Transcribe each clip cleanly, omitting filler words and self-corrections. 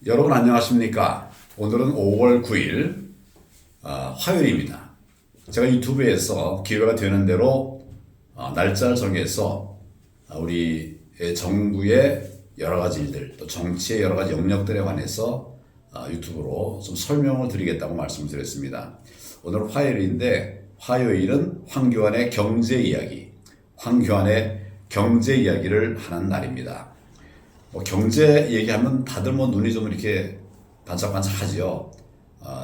여러분 안녕하십니까? 오늘은 5월 9일 화요일입니다. 제가 유튜브에서 기회가 되는 대로 날짜를 정해서 우리 정부의 여러 가지 일들, 또 정치의 여러 가지 영역들에 관해서 유튜브로 좀 설명을 드리겠다고 말씀을 드렸습니다. 오늘 화요일인데 화요일은 황교안의 경제 이야기, 황교안의 경제 이야기를 하는 날입니다. 경제 얘기하면 다들 눈이 좀 이렇게 반짝반짝하지요.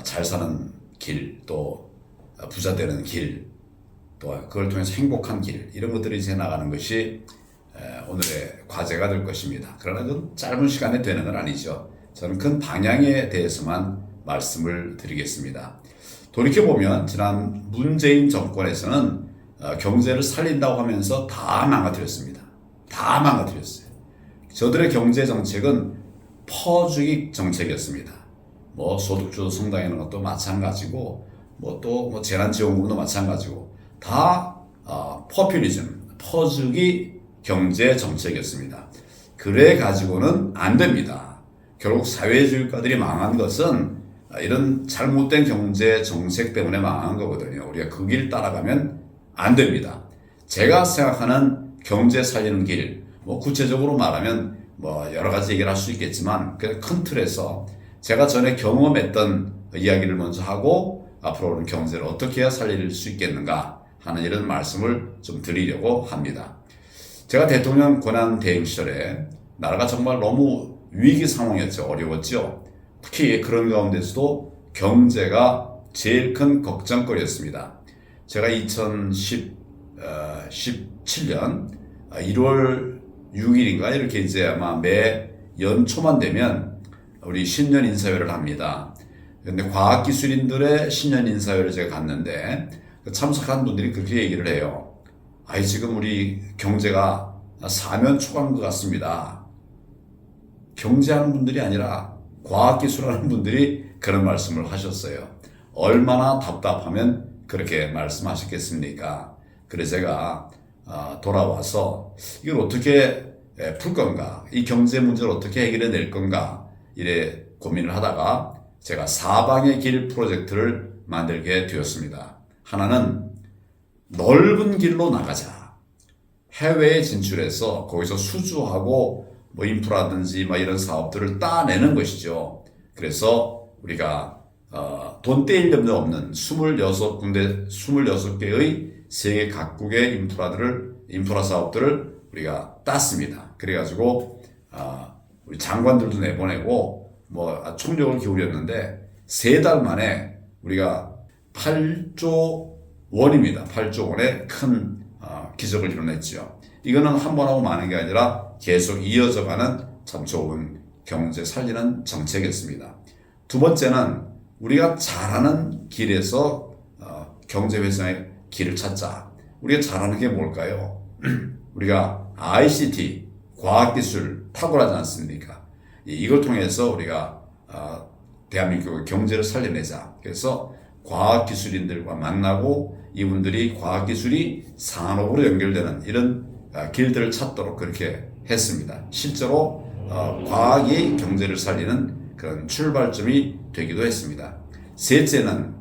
잘 사는 길, 또 부자 되는 길, 또 그걸 통해서 행복한 길, 이런 것들이 이제 나가는 것이 오늘의 과제가 될 것입니다. 그러나 그 짧은 시간에 되는 건 아니죠. 저는 큰 방향에 대해서만 말씀을 드리겠습니다. 돌이켜보면 지난 문재인 정권에서는 경제를 살린다고 하면서 다 망가뜨렸습니다. 다 망가뜨렸어요. 저들의 경제 정책은 퍼주기 정책이었습니다. 소득주도 성장하는 것도 마찬가지고, 또 재난지원금도 마찬가지고, 다 포퓰리즘, 퍼주기 경제 정책이었습니다. 그래 가지고는 안 됩니다. 결국 사회주의가들이 망한 것은 이런 잘못된 경제 정책 때문에 망한 거거든요. 우리가 그 길 따라가면 안 됩니다. 제가 생각하는 경제 살리는 길, 구체적으로 말하면 여러 가지 얘기를 할 수 있겠지만 큰 틀에서 제가 전에 경험했던 이야기를 먼저 하고 앞으로는 경제를 어떻게 해야 살릴 수 있겠는가 하는 이런 말씀을 좀 드리려고 합니다. 제가 대통령 권한 대행 시절에 나라가 정말 너무 위기 상황이었죠. 어려웠죠. 특히 그런 가운데서도 경제가 제일 큰 걱정거리였습니다. 제가 2017년 1월 6일인가 이렇게 이제 아마 매 연초만 되면 우리 신년 인사회를 합니다. 근데 과학기술인들의 신년 인사회를 제가 갔는데 참석한 분들이 그렇게 얘기를 해요. 지금 우리 경제가 사면 초과한 것 같습니다. 경제하는 분들이 아니라 과학기술하는 분들이 그런 말씀을 하셨어요. 얼마나 답답하면 그렇게 말씀하셨겠습니까? 그래서 제가 돌아와서 이걸 어떻게 풀 건가, 이 경제 문제를 어떻게 해결해 낼 건가 이래 고민을 하다가 제가 사방의 길 프로젝트를 만들게 되었습니다. 하나는 넓은 길로 나가자. 해외에 진출해서 거기서 수주하고 인프라든지 이런 사업들을 따내는 것이죠. 그래서 우리가 돈 떼일 데 없는 26개의 세계 각국의 인프라 사업들을 우리가 땄습니다. 그래가지고 우리 장관들도 내보내고 총력을 기울였는데 3달 만에 우리가 8조 원입니다. 8조 원의 큰 기적을 이뤄냈죠. 이거는 한 번 하고 마는 게 아니라 계속 이어져가는 참 좋은 경제 살리는 정책이었습니다. 두 번째는 우리가 잘하는 길에서 경제 회생의 길을 찾자. 우리가 잘하는 게 뭘까요? 우리가 ICT, 과학기술 탁월하지 않습니까? 이걸 통해서 우리가 대한민국의 경제를 살려내자. 그래서 과학기술인들과 만나고 이분들이 과학기술이 산업으로 연결되는 이런 길들을 찾도록 그렇게 했습니다. 실제로 과학이 경제를 살리는 그런 출발점이 되기도 했습니다. 셋째는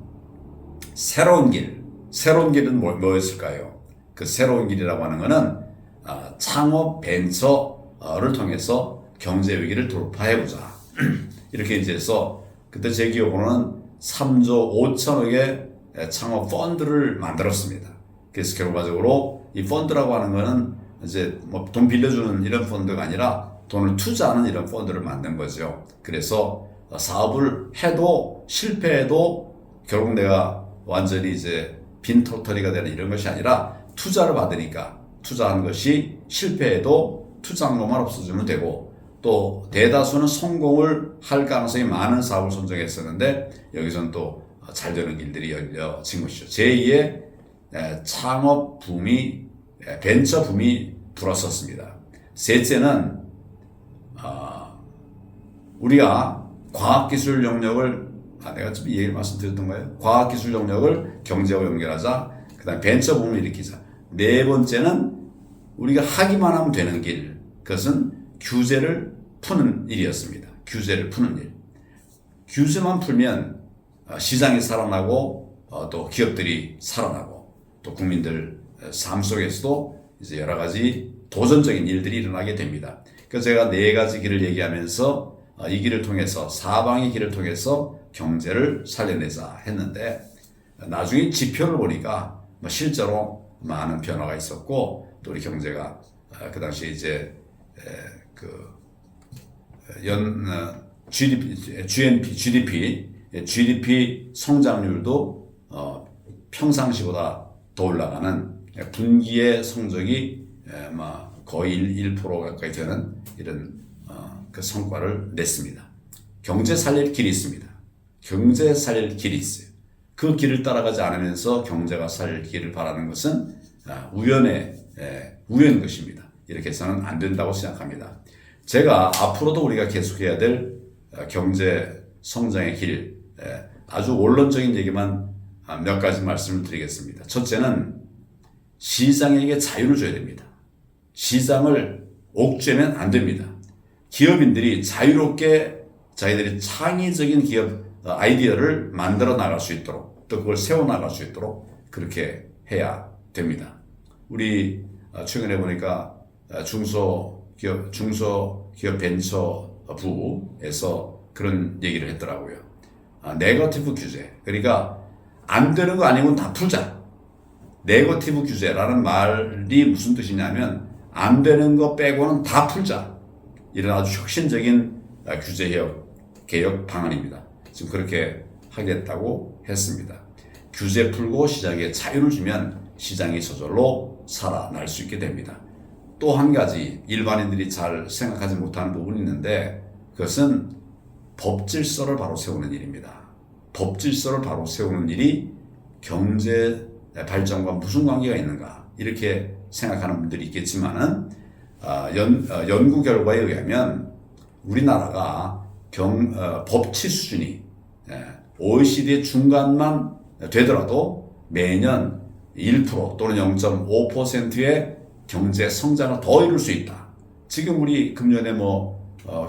새로운 길. 새로운 길은 뭐였을까요? 그 새로운 길이라고 하는 것은 창업 벤처를 통해서 경제 위기를 돌파해보자. 이렇게 이제 해서 그때 제 기억으로는 3조 5천억의 창업 펀드를 만들었습니다. 그래서 결과적으로 이 펀드라고 하는 것은 이제 돈 빌려주는 이런 펀드가 아니라 돈을 투자하는 이런 펀드를 만든 거죠. 그래서 사업을 해도 실패해도 결국 내가 완전히 이제 빈털터리가 되는 이런 것이 아니라 투자를 받으니까 투자한 것이 실패해도 투자한것만 없어지면 되고 또 대다수는 성공을 할 가능성이 많은 사업을 선정했었는데 여기서는 또 잘 되는 길들이 열려진 것이죠. 제2의 창업 붐이 벤처 붐이 불었었습니다. 셋째는 우리가 과학기술 영역을 내가 좀 이 얘기를 말씀드렸던가요? 과학기술 영역을 경제와 연결하자. 그 다음에 벤처 붐을 일으키자. 네 번째는 우리가 하기만 하면 되는 길. 그것은 규제를 푸는 일이었습니다. 규제를 푸는 일. 규제만 풀면 시장이 살아나고 또 기업들이 살아나고 또 국민들 삶 속에서도 이제 여러 가지 도전적인 일들이 일어나게 됩니다. 그래서 제가 네 가지 길을 얘기하면서 이 길을 통해서 사방의 길을 통해서 경제를 살려내자 했는데 나중에 지표를 보니까 실제로 많은 변화가 있었고 또 우리 경제가 그 당시에 이제 GDP 성장률도 평상시보다 더 올라가는 분기의 성적이 거의 1% 가까이 되는 이런 그 성과를 냈습니다. 경제 살릴 길이 있습니다. 경제 살릴 길이 있어요. 그 길을 따라가지 않으면서 경제가 살릴 길을 바라는 것은 우연인 것입니다. 이렇게 해서는 안 된다고 생각합니다. 제가 앞으로도 우리가 계속해야 될 경제 성장의 길, 아주 원론적인 얘기만 몇 가지 말씀을 드리겠습니다. 첫째는 시장에게 자유를 줘야 됩니다. 시장을 옥죄면 안 됩니다. 기업인들이 자유롭게 자기들이 창의적인 기업 아이디어를 만들어 나갈 수 있도록 또 그걸 세워 나갈 수 있도록 그렇게 해야 됩니다. 우리 최근에 보니까 중소기업 벤처부에서 그런 얘기를 했더라고요. 네거티브 규제. 그러니까 안 되는 거 아니면 다 풀자. 네거티브 규제라는 말이 무슨 뜻이냐면 안 되는 거 빼고는 다 풀자. 이런 아주 혁신적인 개혁 방안입니다. 지금 그렇게 하겠다고 했습니다. 규제 풀고 시장에 자유를 주면 시장이 저절로 살아날 수 있게 됩니다. 또 한 가지 일반인들이 잘 생각하지 못하는 부분이 있는데 그것은 법 질서를 바로 세우는 일입니다. 법 질서를 바로 세우는 일이 경제 발전과 무슨 관계가 있는가 이렇게 생각하는 분들이 있겠지만은 연구 결과에 의하면 우리나라가 법치 수준이 OECD의 중간만 되더라도 매년 1% 또는 0.5%의 경제 성장을 더 이룰 수 있다. 지금 우리 금년에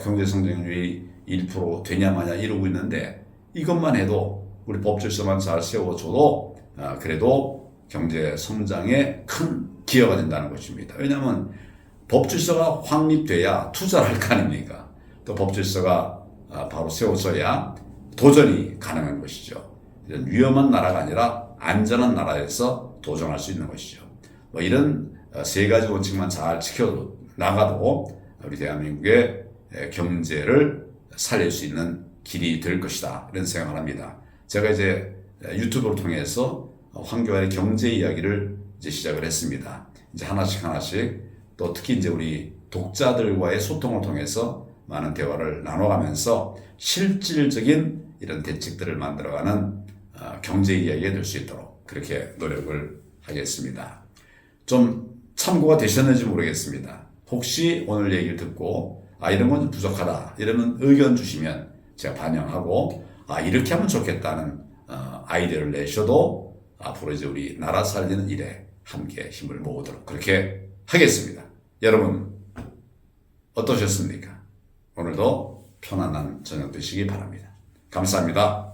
경제 성장률이 1% 되냐 마냐 이러고 있는데 이것만 해도 우리 법 질서만 잘 세워줘도 그래도 경제 성장에 큰 기여가 된다는 것입니다. 왜냐하면 법 질서가 확립돼야 투자를 할 거 아닙니까? 또 법 질서가 바로 세워져야 도전이 가능한 것이죠. 이런 위험한 나라가 아니라 안전한 나라에서 도전할 수 있는 것이죠. 이런 세 가지 원칙만 잘 지켜나가도 우리 대한민국의 경제를 살릴 수 있는 길이 될 것이다. 이런 생각을 합니다. 제가 이제 유튜브를 통해서 황교안의 경제 이야기를 이제 시작을 했습니다. 이제 하나씩 또 특히 이제 우리 독자들과의 소통을 통해서 많은 대화를 나눠가면서 실질적인 이런 대책들을 만들어가는 경제 이야기가 될 수 있도록 그렇게 노력을 하겠습니다. 좀 참고가 되셨는지 모르겠습니다. 혹시 오늘 얘기를 듣고 이런 건 좀 부족하다 이러면 의견 주시면 제가 반영하고 이렇게 하면 좋겠다는 아이디어를 내셔도 앞으로 이제 우리 나라 살리는 일에 함께 힘을 모으도록 그렇게 하겠습니다. 여러분 어떠셨습니까? 오늘도 편안한 저녁 되시기 바랍니다. 감사합니다.